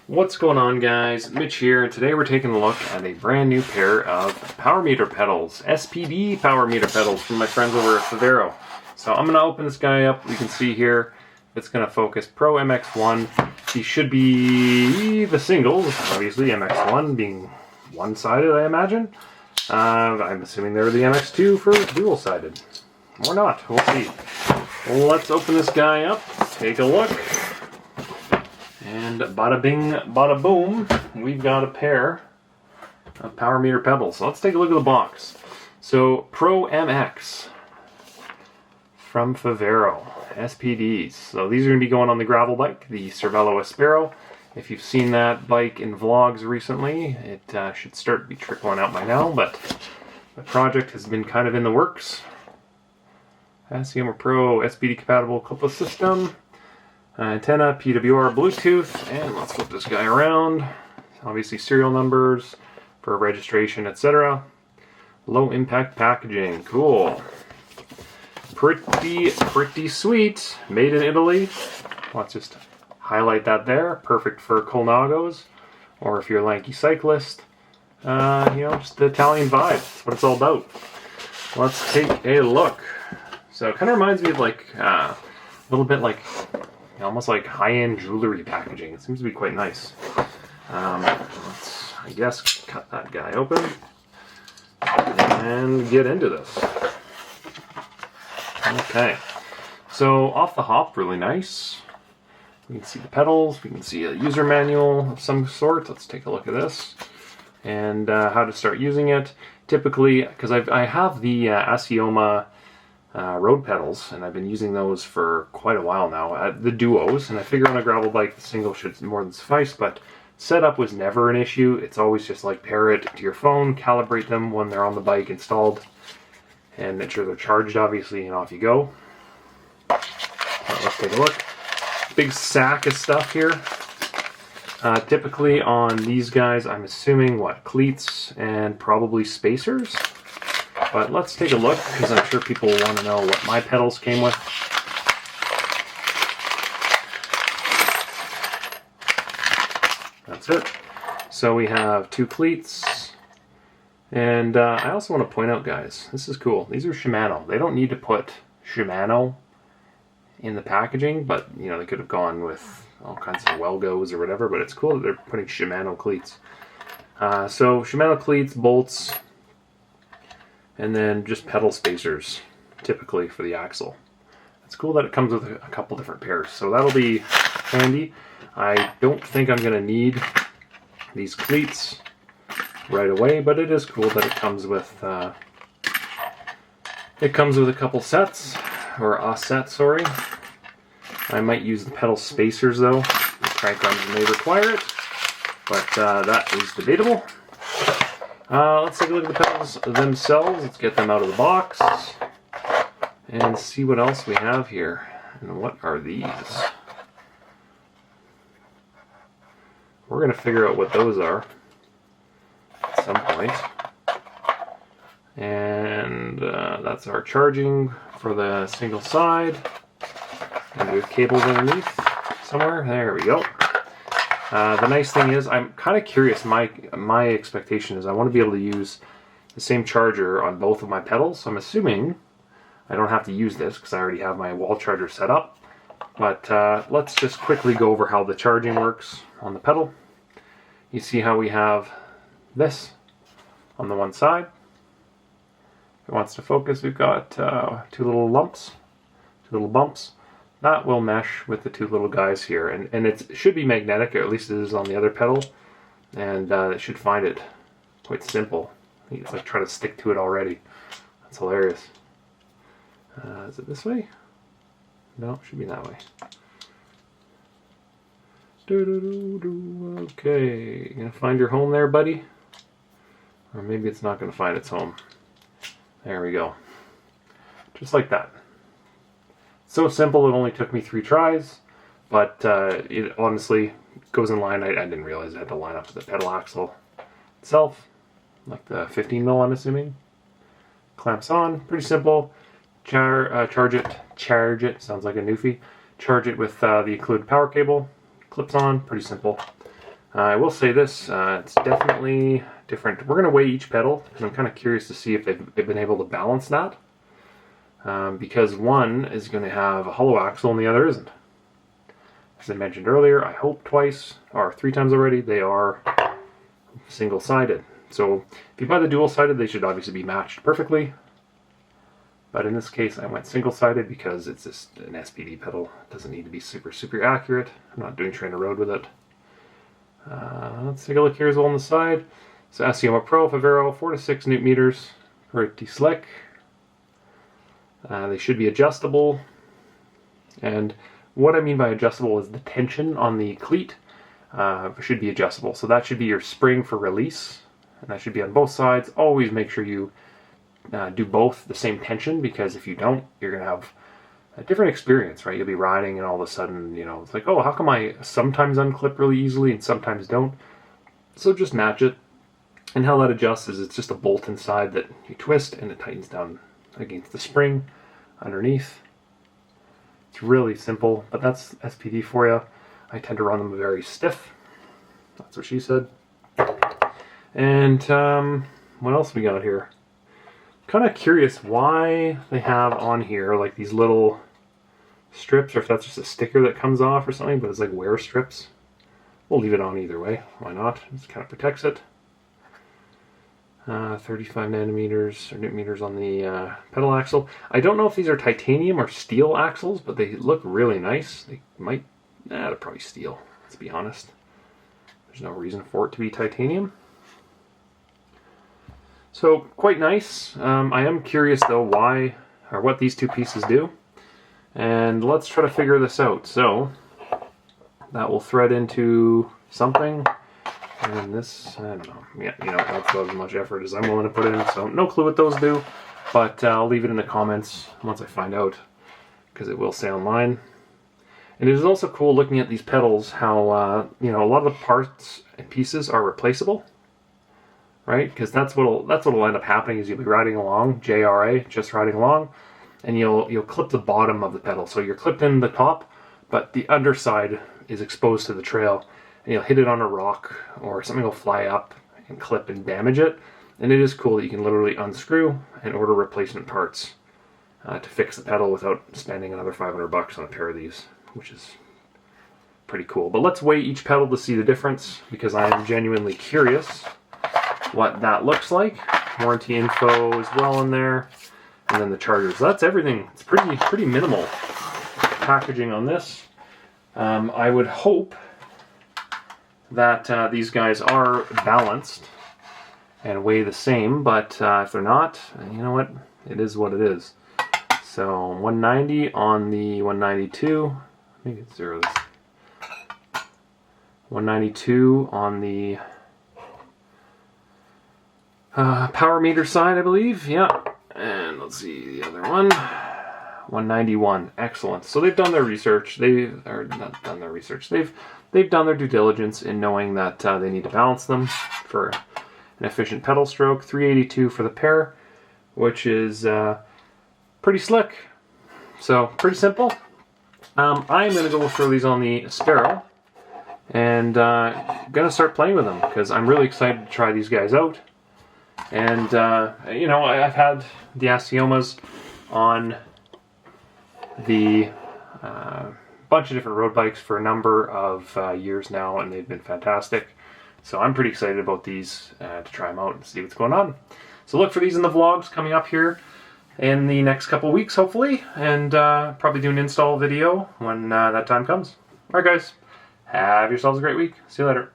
What's going on, guys? Mitch here, and today we're taking a look at a brand new pair of power meter pedals, SPD power meter pedals from my friends over at Favero. So I'm going to open this guy up. You can see here it's going to focus Pro MX1. These should be the singles, obviously MX1 being one-sided, I imagine. I'm assuming they're the MX2 for dual-sided. Or not, we'll see. Let's open this guy up, take a look. And bada bing, bada boom, we've got a pair of power meter pedals. So let's take a look at the box. So Pro MX from Favero, SPDs. So these are going to be going on the gravel bike, the Favero Assioma. If you've seen that bike in vlogs recently, it should start to be trickling out by now, but the project has been kind of in the works. Assioma Pro SPD compatible clipless system. Antenna, PWR, Bluetooth, and let's flip this guy around. Obviously serial numbers for registration, etc. Low impact packaging, cool. Pretty sweet. Made in Italy. Let's just highlight that there. Perfect for Colnagos, or if you're a lanky cyclist. You know, just the Italian vibe. That's what it's all about. Let's take a look. So it kind of reminds me of like a little bit like almost like high-end jewelry packaging. It seems to be quite nice. Let's, I guess, cut that guy open and get into this. Okay, so off the hop, really nice. We can see the pedals, we can see a user manual of some sort. Let's take a look at this and how to start using it. Typically, because I have the Assioma road pedals, and I've been using those for quite a while now, the duos, and I figure on a gravel bike the single should more than suffice, but setup was never an issue. It's always just like pair it to your phone, calibrate them when they're on the bike installed, and make sure they're charged obviously, and off you go. Let's take a look. Big sack of stuff here. Typically on these guys, I'm assuming cleats and probably spacers. But let's take a look, because I'm sure people want to know what my pedals came with. That's it. So we have 2 cleats. And I also want to point out, guys, this is cool. These are Shimano. They don't need to put Shimano in the packaging, but you know, they could have gone with all kinds of Welgos or whatever, but it's cool that they're putting Shimano cleats. So Shimano cleats, bolts, and then just pedal spacers, typically for the axle. It's cool that it comes with a couple different pairs, so that'll be handy. I don't think I'm going to need these cleats right away, but it is cool that it comes with a couple sets, or a set, sorry. I might use the pedal spacers though. The crank arms may require it, but that is debatable. Let's take a look at the pedals themselves. Let's get them out of the box and see what else we have here. And what are these? We're going to figure out what those are at some point. And that's our charging for the single side. And we have cables underneath somewhere. There we go. The nice thing is, I'm kind of curious, my expectation is I want to be able to use the same charger on both of my pedals. So I'm assuming I don't have to use this because I already have my wall charger set up. But let's just quickly go over how the charging works on the pedal. You see how we have this on the one side. If it wants to focus, we've got 2 little lumps, 2 little bumps. That will mesh with the 2 little guys here, and it should be magnetic, or at least it is on the other pedal, and it should find it quite simple. It's like trying to stick to it already. That's hilarious. Is it this way? No, it should be that way. Okay, you gonna find your home there, buddy? Or maybe it's not gonna find its home. There we go. Just like that. So simple, it only took me 3 tries, but it honestly goes in line. I didn't realize I had to line up to the pedal axle itself, like the 15 mil, I'm assuming. Clamps on, pretty simple. Charge it, sounds like a newfie. Charge it with the included power cable, clips on, pretty simple. I will say this, it's definitely different. We're going to weigh each pedal, because I'm kind of curious to see if they've been able to balance that. Because one is going to have a hollow axle and the other isn't. As I mentioned earlier, I hope twice, or 3 times already, they are single-sided. So if you buy the dual-sided, they should obviously be matched perfectly. But in this case, I went single-sided because it's just an SPD pedal. It doesn't need to be super, super accurate. I'm not doing train to road with it. Let's take a look here as well on the side. So Assioma Pro, Favero, 4 to 6 newton meters. Pretty slick. They should be adjustable. And what I mean by adjustable is the tension on the cleat should be adjustable. So that should be your spring for release. And that should be on both sides. Always make sure you do both the same tension, because if you don't, you're going to have a different experience, right? You'll be riding and all of a sudden, you know, it's like, oh, how come I sometimes unclip really easily and sometimes don't? So just match it. And how that adjusts is it's just a bolt inside that you twist and it tightens down against the spring underneath. It's really simple, but that's SPD for you. I tend to run them very stiff. That's what she said. And what else we got here? Kind of curious why they have on here like these little strips, or if that's just a sticker that comes off or something, but it's like wear strips. We'll leave it on either way. Why not? It just kind of protects it. 35 nanometers or newton meters on the pedal axle. I don't know if these are titanium or steel axles, but they look really nice. They might, they're probably steel, let's be honest. There's no reason for it to be titanium. So quite nice. I am curious though why or what these two pieces do, and let's try to figure this out. So that will thread into something, and this, I don't know. Yeah, you know, that's about as much effort as I'm willing to put in. So no clue what those do, but I'll leave it in the comments once I find out, because it will say online. And it is also cool looking at these pedals how you know, a lot of the parts and pieces are replaceable. Right, because that's what'll end up happening is you'll be riding along, JRA, just riding along, and you'll clip the bottom of the pedal. So you're clipped in the top, but the underside is exposed to the trail, and you'll hit it on a rock or something will fly up and clip and damage it. And it is cool that you can literally unscrew and order replacement parts to fix the pedal without spending another $500 on a pair of these, which is pretty cool. But let's weigh each pedal to see the difference, because I am genuinely curious what that looks like. Warranty info as well in there, and then the chargers. So that's everything. It's pretty minimal packaging on this. I would hope that these guys are balanced and weigh the same, but if they're not, you know what? It is what it is. So 190 on the 192. Maybe it's zero. 192 on the power meter side, I believe. Yeah. And let's see the other one. 191. Excellent. So they've done their research. They've not done their research. They've done their due diligence in knowing that they need to balance them for an efficient pedal stroke. 382 for the pair, which is pretty slick. So pretty simple. I'm going to go throw these on the Sparrow and going to start playing with them, because I'm really excited to try these guys out. And, you know, I've had the Assiomas on the bunch of different road bikes for a number of years now, and they've been fantastic. So I'm pretty excited about these to try them out and see what's going on. So look for these in the vlogs coming up here in the next couple of weeks, hopefully, and probably do an install video when that time comes. Alright guys, have yourselves a great week. See you later.